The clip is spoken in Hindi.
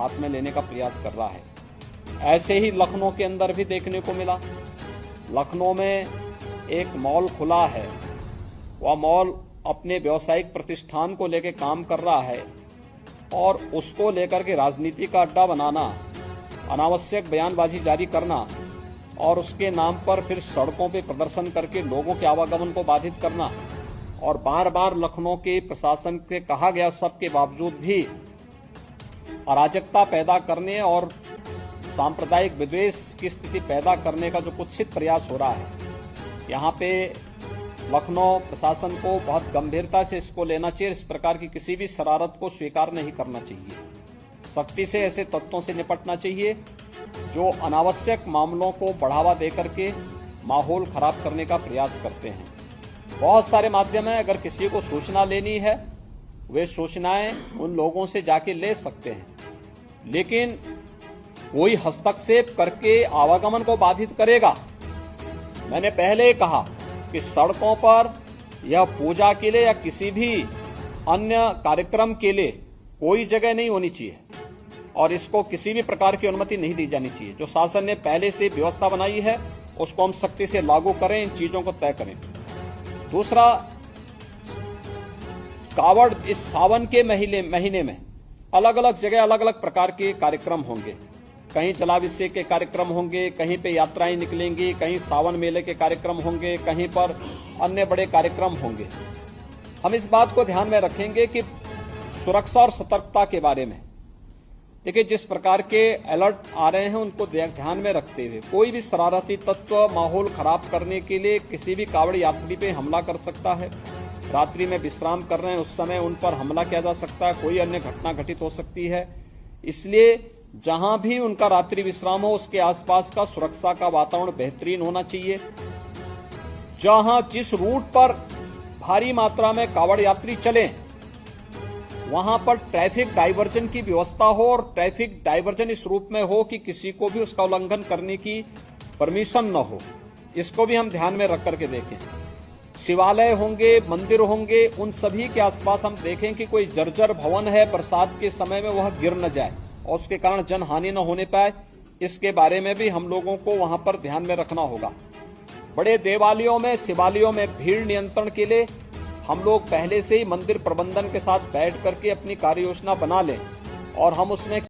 हाथ में लेने का प्रयास कर रहा है। ऐसे ही लखनऊ के अंदर भी देखने को मिला। लखनऊ में एक मॉल खुला है, वह मॉल अपने व्यावसायिक प्रतिष्ठान को लेकर काम कर रहा है और उसको लेकर के राजनीति का अड्डा बनाना, अनावश्यक बयानबाजी जारी करना और उसके नाम पर फिर सड़कों पे प्रदर्शन करके लोगों के आवागमन को बाधित करना और बार बार लखनऊ के प्रशासन के कहा गया सब के बावजूद भी अराजकता पैदा करने और सांप्रदायिक विद्वेष की स्थिति पैदा करने का जो कुत्सित प्रयास हो रहा है, यहाँ पे लखनऊ प्रशासन को बहुत गंभीरता से इसको लेना चाहिए। इस प्रकार की किसी भी शरारत को स्वीकार नहीं करना चाहिए। सख्ती से ऐसे तत्वों से निपटना चाहिए जो अनावश्यक मामलों को बढ़ावा देकर के माहौल खराब करने का प्रयास करते हैं। बहुत सारे माध्यम हैं, अगर किसी को सूचना लेनी है वे सूचनाएं उन लोगों से जाके ले सकते हैं, लेकिन कोई हस्तक्षेप करके आवागमन को बाधित करेगा। मैंने पहले ही कहा कि सड़कों पर या पूजा के लिए या किसी भी अन्य कार्यक्रम के लिए कोई जगह नहीं होनी चाहिए और इसको किसी भी प्रकार की अनुमति नहीं दी जानी चाहिए। जो शासन ने पहले से व्यवस्था बनाई है उसको हम सख्ती से लागू करें, इन चीजों को तय करें। दूसरा, कावड़ इस सावन के महीने में अलग अलग जगह अलग अलग प्रकार के कार्यक्रम होंगे। कहीं जलाभिषेक के कार्यक्रम होंगे, कहीं पे यात्राएं निकलेंगी, कहीं सावन मेले के कार्यक्रम होंगे, कहीं पर अन्य बड़े कार्यक्रम होंगे। हम इस बात को ध्यान में रखेंगे कि सुरक्षा और सतर्कता के बारे में देखिए, जिस प्रकार के अलर्ट आ रहे हैं उनको ध्यान में रखते हुए कोई भी शरारती तत्व माहौल खराब करने के लिए किसी भी कावड़ यात्री पे हमला कर सकता है। रात्रि में विश्राम कर रहे हैं उस समय उन पर हमला किया जा सकता है, कोई अन्य घटना घटित हो सकती है। इसलिए जहां भी उनका रात्रि विश्राम हो उसके आसपास का सुरक्षा का वातावरण बेहतरीन होना चाहिए। जहां जिस रूट पर भारी मात्रा में कावड़ यात्री चलें वहां पर ट्रैफिक डाइवर्जन की व्यवस्था हो और ट्रैफिक डाइवर्जन इस रूप में हो कि किसी को भी उसका उल्लंघन करने की परमिशन न हो। इसको भी हम ध्यान में रख करके देखें। शिवालय होंगे, मंदिर होंगे, उन सभी के आसपास हम देखें कि कोई जर्जर भवन है, बरसात के समय में वह गिर न जाए और उसके कारण जनहानि न होने पाए। इसके बारे में भी हम लोगों को वहां पर ध्यान में रखना होगा। बड़े देवालयों में, शिवालयों में भीड़ नियंत्रण के लिए हम लोग पहले से ही मंदिर प्रबंधन के साथ बैठ करके अपनी कार्य योजना बना लें और हम उसमें